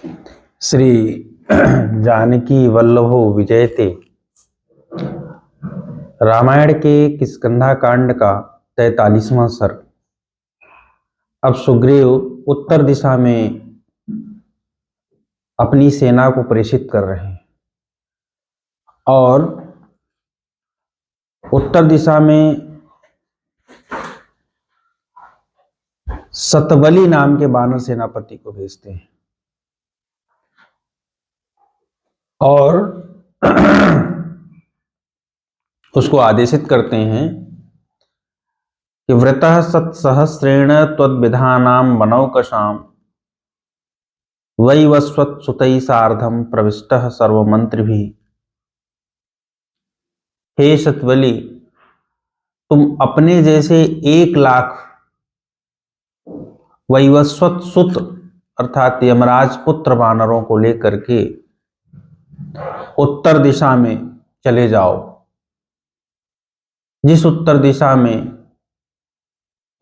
श्री जानकी वल्लभो विजयते रामायण के किष्किंधा कांड का 43वां सर्ग। अब सुग्रीव उत्तर दिशा में अपनी सेना को प्रेषित कर रहे हैं और उत्तर दिशा में सतबली नाम के बानर सेनापति को भेजते हैं और उसको आदेशित करते हैं कि व्रतः सत्सहस्रेण त्वद्विधानां वनौकसां वैवस्वत सुतैः सार्धं प्रविष्टः सर्वमंत्रिभिः। हे सतबली, तुम अपने जैसे 1,00,000 वैवस्वत सुत अर्थात यमराज पुत्र वानरों को लेकर के उत्तर दिशा में चले जाओ, जिस उत्तर दिशा में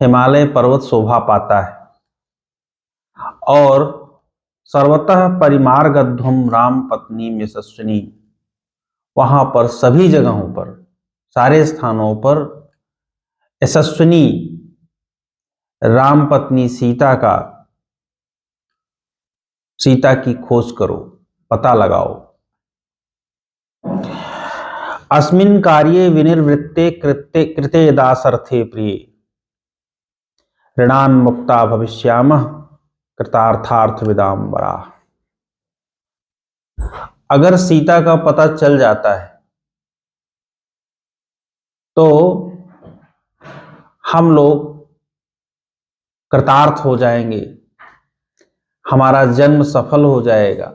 हिमालय पर्वत शोभा पाता है और सर्वतः परिमार्गध्वम राम पत्नी यशस्विनी, वहां पर सभी जगहों पर, सारे स्थानों पर यशस्विनी राम पत्नी सीता की खोज करो, पता लगाओ। अस्मिन् कार्ये विनिर्वृत्ते कृते दासर्थे प्रिय ऋणान् मुक्ता भविष्यामः कृतार्थार्थ विदाम्बरा। अगर सीता का पता चल जाता है तो हम लोग कृतार्थ हो जाएंगे, हमारा जन्म सफल हो जाएगा।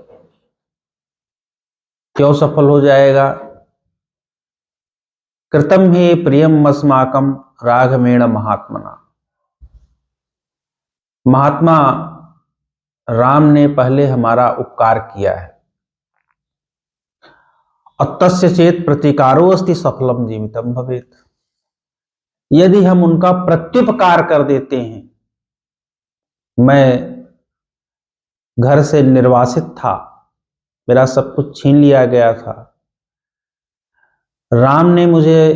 क्यों सफल हो जाएगा? कृतम हे प्रियम अस्माकं राघवेण महात्मना। महात्मा राम ने पहले हमारा उपकार किया है। अतस्य चेत प्रतिकारो अस्ति सफलम जीवितम भवेत। यदि हम उनका प्रत्युपकार कर देते हैं, मैं घर से निर्वासित था, मेरा सब कुछ छीन लिया गया था, राम ने मुझे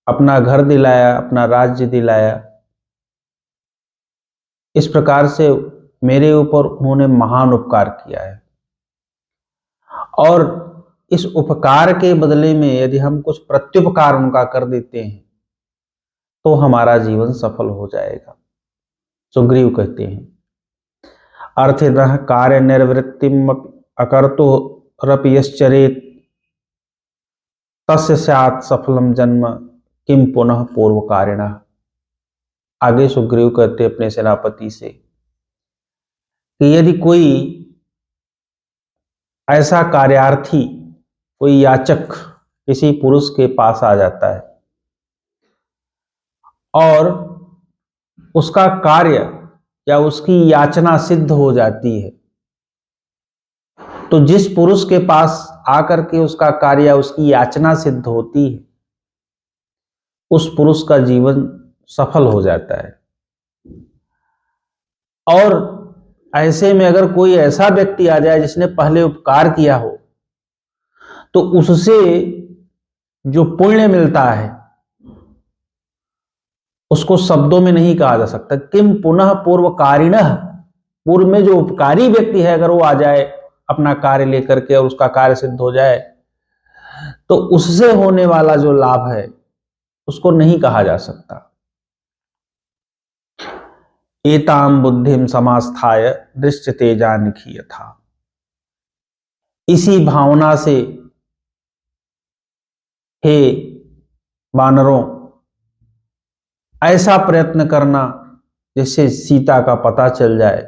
अपना घर दिलाया, अपना राज्य दिलाया, इस प्रकार से मेरे ऊपर उन्होंने महान उपकार किया है और इस उपकार के बदले में यदि हम कुछ प्रत्युपकार उनका कर देते हैं तो हमारा जीवन सफल हो जाएगा। सुग्रीव कहते हैं, अर्थिनः कार्य निर्वृत्तिम अकर्तु रपि यश्चरेत् तस्य स्यात् सफलम जन्म किम पुनः पूर्व कारिणः। आगे सुग्रीव कहते अपने सेनापति से कि यदि कोई ऐसा कार्यार्थी, कोई याचक किसी पुरुष के पास आ जाता है और उसका कार्य या उसकी याचना सिद्ध हो जाती है, तो जिस पुरुष के पास आकर के उसका कार्य, उसकी याचना सिद्ध होती है, उस पुरुष का जीवन सफल हो जाता है। और ऐसे में अगर कोई ऐसा व्यक्ति आ जाए जिसने पहले उपकार किया हो, तो उससे जो पुण्य मिलता है उसको शब्दों में नहीं कहा जा सकता। किम पुनः पूर्व कारिणः, पूर्व में जो उपकारी व्यक्ति है अगर वो आ जाए अपना कार्य लेकर के और उसका कार्य सिद्ध हो जाए, तो उससे होने वाला जो लाभ है उसको नहीं कहा जा सकता। एताम बुद्धिम समास्थाय दृश्यते जानकी यथा। इसी भावना से हे वानरों, ऐसा प्रयत्न करना जिससे सीता का पता चल जाए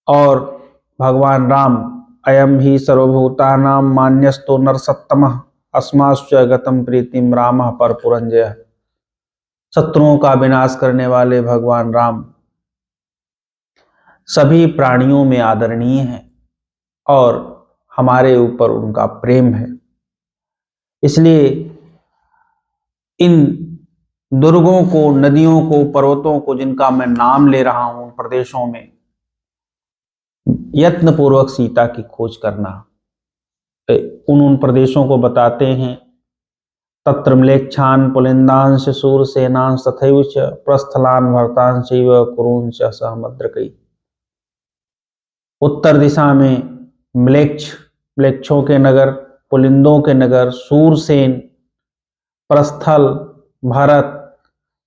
और भगवान राम अयम ही सर्वभूतानां मान्यस्तो नरसत्तमः अस्माश्च गतम प्रीतिम रामः परपुरंजयः। शत्रुओं का विनाश करने वाले भगवान राम सभी प्राणियों में आदरणीय हैं और हमारे ऊपर उनका प्रेम है। इसलिए इन दुर्गों को, नदियों को, पर्वतों को जिनका मैं नाम ले रहा हूं, प्रदेशों में यत्न पूर्वक सीता की खोज करना। उन प्रदेशों को बताते हैं। तत्र म्लेच्छान पुलिंदांश शूरसेनांश तथैव च प्रस्थलान भरतांशैव कुरूंश्च सहमद्रकै। उत्तर दिशा में म्लेच्छों के नगर, पुलिंदों के नगर, शूरसेन, प्रस्थल, भरत,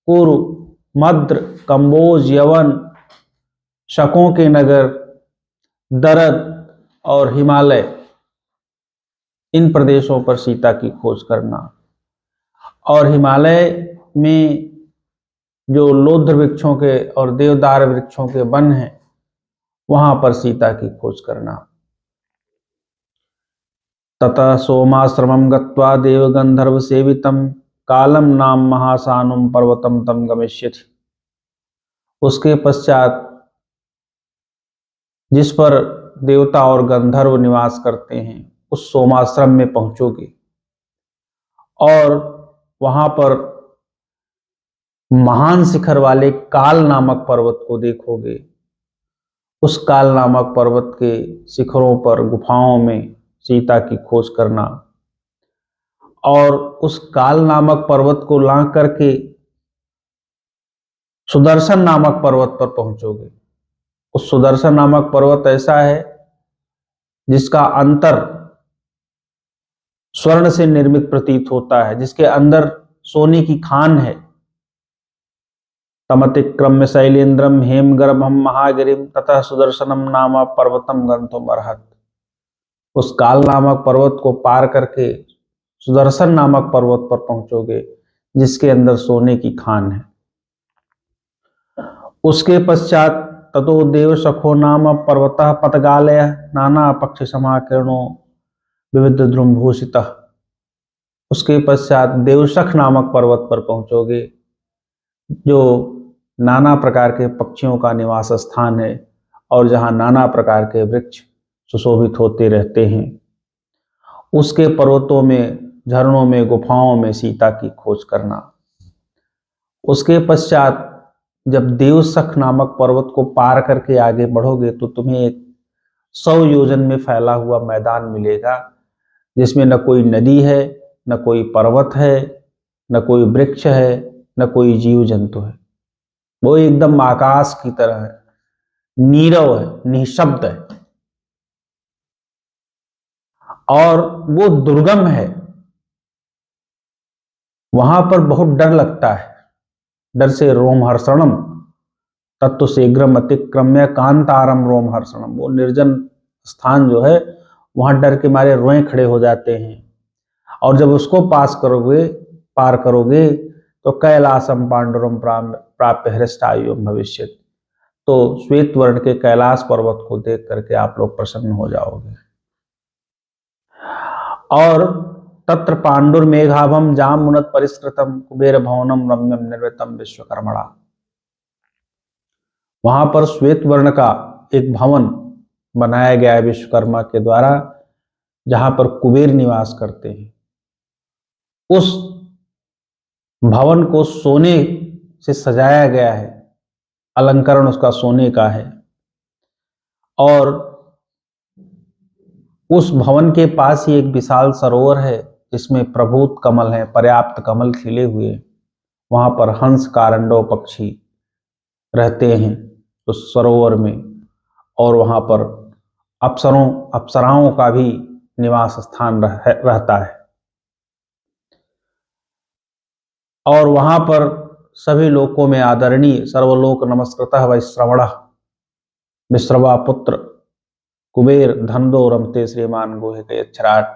कुरु, मद्र, कंबोज, यवन, शकों के नगर, दरद और हिमालय, इन प्रदेशों पर सीता की खोज करना। और हिमालय में जो लोध्र वृक्षों के और देवदार वृक्षों के वन हैं, वहां पर सीता की खोज करना। ततः सोमाश्रमं गत्वा देवगंधर्व सेवितम कालम नाम महासानुम पर्वतम तम गमिष्यति। उसके पश्चात जिस पर देवता और गंधर्व निवास करते हैं उस सोमाश्रम में पहुंचोगे और वहां पर महान शिखर वाले काल नामक पर्वत को देखोगे। उस काल नामक पर्वत के शिखरों पर गुफाओं में सीता की खोज करना और उस काल नामक पर्वत को लांघ करके सुदर्शन नामक पर्वत पर पहुंचोगे। उस सुदर्शन नामक पर्वत ऐसा है जिसका अंतर स्वर्ण से निर्मित प्रतीत होता है, जिसके अंदर सोने की खान है। तमतिक्रम्य शैलेन्द्रम हेमगर्भम महागिरिम ततः सुदर्शनम नाम पर्वतम गंतुम अर्हत। उस काल नामक पर्वत को पार करके सुदर्शन नामक पर्वत पर पहुंचोगे जिसके अंदर सोने की खान है। उसके पश्चात ततो देव सखो नाम पर्वतः पतगालय नाना पक्षी समाकीर्णो विविध द्रुमभूषितः। उसके पश्चात देवसख नामक पर्वत पर पहुंचोगे जो नाना प्रकार के पक्षियों का निवास स्थान है और जहां नाना प्रकार के वृक्ष सुशोभित होते रहते हैं। उसके पर्वतों में, झरनों में, गुफाओं में सीता की खोज करना। उसके पश्चात जब देवसख नामक पर्वत को पार करके आगे बढ़ोगे तो तुम्हें एक 100 योजन में फैला हुआ मैदान मिलेगा जिसमें न कोई नदी है, न कोई पर्वत है, न कोई वृक्ष है, न कोई जीव जंतु है। वो एकदम आकाश की तरह है, नीरव है, निशब्द है और वो दुर्गम है। वहां पर बहुत डर लगता है, डर से रोमहर्षणम तत्व शीघ्रम अतिक्रम्य कांतारम रोमहर्षणम। वो निर्जन स्थान जो है वहां डर के मारे रोए खड़े हो जाते हैं। और जब उसको पार करोगे तो कैलासम पांडुरम प्राप्य हृष्टायुम भविष्यति। तो श्वेत वर्ण के कैलाश पर्वत को देख करके आप लोग प्रसन्न हो जाओगे। और तत्र पांडुर मेघाभम जामुनत परिष्कृतम कुबेर भवनम रम्यम निर्वृतम विश्वकर्मणा। वहां पर श्वेत वर्ण का एक भवन बनाया गया है विश्वकर्मा के द्वारा, जहां पर कुबेर निवास करते हैं। उस भवन को सोने से सजाया गया है, अलंकरण उसका सोने का है। और उस भवन के पास ही एक विशाल सरोवर है जिसमें प्रभूत कमल है, पर्याप्त कमल खिले हुए। वहां पर हंस कारंडो पक्षी रहते हैं उस सरोवर में और वहां पर अप्सराओं का भी निवास स्थान रहता है। और वहां पर सभी लोकों में आदरणीय सर्वलोक नमस्कृतः वैश्रवणः विश्रवा पुत्र कुबेर धनदो रमते श्रीमान गुह्यक यक्षराट।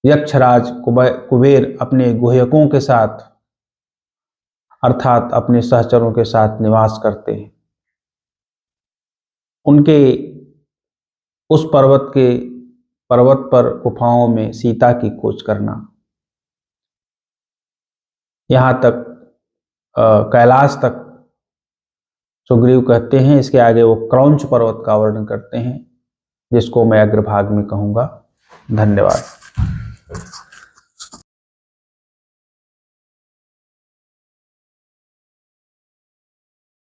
यक्षराज कुबेर अपने गुह्यकों के साथ अर्थात अपने सहचरों के साथ निवास करते हैं। उनके उस पर्वत पर गुफाओं में सीता की खोज करना। यहाँ तक कैलाश तक सुग्रीव कहते हैं। इसके आगे वो क्रौंच पर्वत का वर्णन करते हैं जिसको मैं अग्रभाग में कहूँगा। धन्यवाद।